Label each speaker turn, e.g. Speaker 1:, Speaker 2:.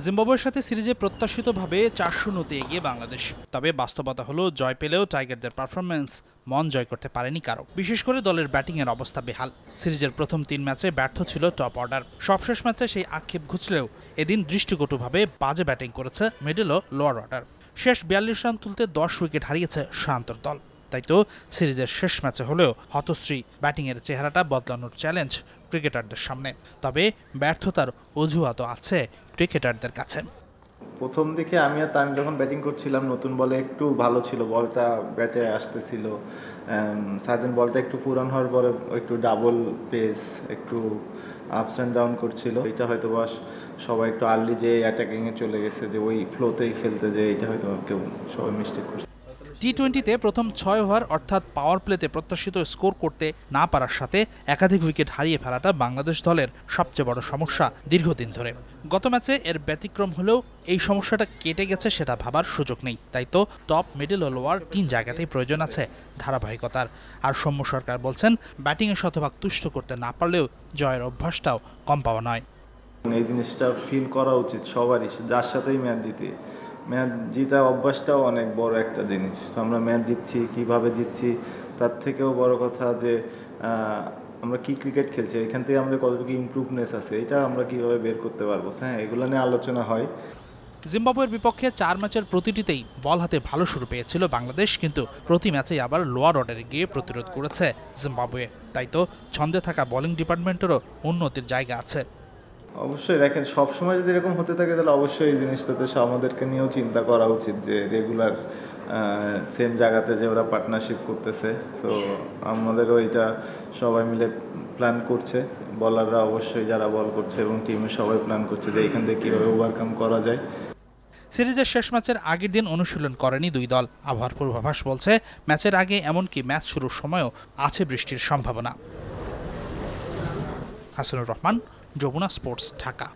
Speaker 1: জিম্বাবুয়ের সাথে সিরিজে প্রত্যাশিতভাবে ৪-০তে এগিয়ে বাংলাদেশ। তবে বাস্তবতা হলো জয় পেলেও টাইগারদের পারফরম্যান্স মন জয় করতে পারেনি কারো। বিশেষ করে দলের ব্যাটিংয়ের অবস্থা বেহাল। সিরিজের প্রথম ৩ ম্যাচে ব্যর্থ ছিল টপ অর্ডার। সবশেষ ম্যাচে সেই আক্ষেপ ঘুচলেও এদিন দৃষ্টিকটুভাবে বাজে ব্যাটিং করেছে মিডল ও লোয়ার অর্ডার। শেষ ৪২ রান তুলতে ১০ উইকেট হারিয়েছে শান্তর দল। তাই তো সিরিজের শেষ ম্যাচে হলেও হতশ্রী ব্যাটিংয়ের চেহারাটা বদলানোর চ্যালেঞ্জ ক্রিকেটারদের সামনে। তবে ব্যর্থতার অজুহাতও আছে ক্রিকেটারদের কাছে।
Speaker 2: প্রথম দিকে আমি আর তামিম যখন ব্যাটিং করছিলাম, নতুন বলে একটু ভালো ছিল, বলটা ব্যাটে আসতেছিল। সার্জেন বলটা একটু পুরান হওয়ার পরে একটু ডাবল পেস, একটু আপস অ্যান্ড ডাউন করছিল। এটা হয়তো বাস সবাই একটু আর্লি যে অ্যাটাকিংয়ে চলে গেছে, যে ওই ফ্লোতেই খেলতে, যে এটা হয়তো কেউ সবাই মিস্টেক করছে।
Speaker 1: টি-20তে প্রথম ৬ ওভার অর্থাৎ পাওয়ার প্লেতে প্রত্যাশিত স্কোর করতে না পারার সাথে একাধিক উইকেট হারিয়ে ফেলাটা বাংলাদেশ দলের সবচেয়ে বড় সমস্যা দীর্ঘদিন ধরে। গত ম্যাচে এর ব্যতিক্রম হলেও এই সমস্যাটা কেটে গেছে সেটা ভাবার সুযোগ নেই। তাই তো টপ, মিডল ও লোয়ার ৩ জায়গাতেই প্রয়োজন আছে ধারাবাহিকতার। আর সৌম্য সরকার বলছেন, ব্যাটিংয়ে শতভাগ তুষ্ট করতে না পারলেও জয়ের অভ্যাসটাও কম পাওয়া নয়।
Speaker 2: এই জিনিসটা ফিল করা উচিত সবারই, যার সাথেই ম্যাচ জিতি। ম্যাচ জিতা অভ্যাসটাও অনেক বড় একটা জিনিস। তো আমরা ম্যাচ জিতছি, কিভাবে জিতছি, তার থেকেও বড় কথা যে আমরা কি ক্রিকেট খেলছি, এখান থেকে আমাদের কতটুকু ইমপ্রুভনেস আছে, এটা আমরা কিভাবে বের করতে পারবো। হ্যাঁ, এগুলো নিয়ে আলোচনা হয়।
Speaker 1: জিম্বাবুয়ের বিপক্ষে ৪ ম্যাচের প্রতিটিতেই বল হাতে ভালো শুরু পেয়েছিল বাংলাদেশ, কিন্তু প্রতি ম্যাচেই আবার লোয়ার অর্ডারে গিয়ে প্রতিরোধ করেছে জিম্বাবুয়ে। তাই তো ছন্দে থাকা বোলিং ডিপার্টমেন্টেরও উন্নতির জায়গা আছে।
Speaker 2: অবশ্যই দেখেন, সবসময় যদি এরকম হতে থাকে তাহলে অবশ্যই এই জিনিসটাতে আমাদেরকে নিয়েও চিন্তা করা উচিত, যে রেগুলার সেম জায়গাতে যে ওরা পার্টনারশিপ করতেছে। সো আমাদেরও এটা সবাই মিলে প্ল্যান করছে, বলাররা অবশ্যই যারা বল করছে এবং টিমের সবাই প্ল্যান করছে যে এখান থেকে কীভাবে ওভারকাম করা যায়।
Speaker 1: সিরিজের শেষ ম্যাচের আগের দিন অনুশীলন করেনি দুই দল। আবহাওয়ার পূর্বাভাস বলছে ম্যাচের আগে এমনকি ম্যাচ শুরুর সময়ও আছে বৃষ্টির সম্ভাবনা। হাসানুর রহমান, যমুনা স্পোর্টস, ঢাকা।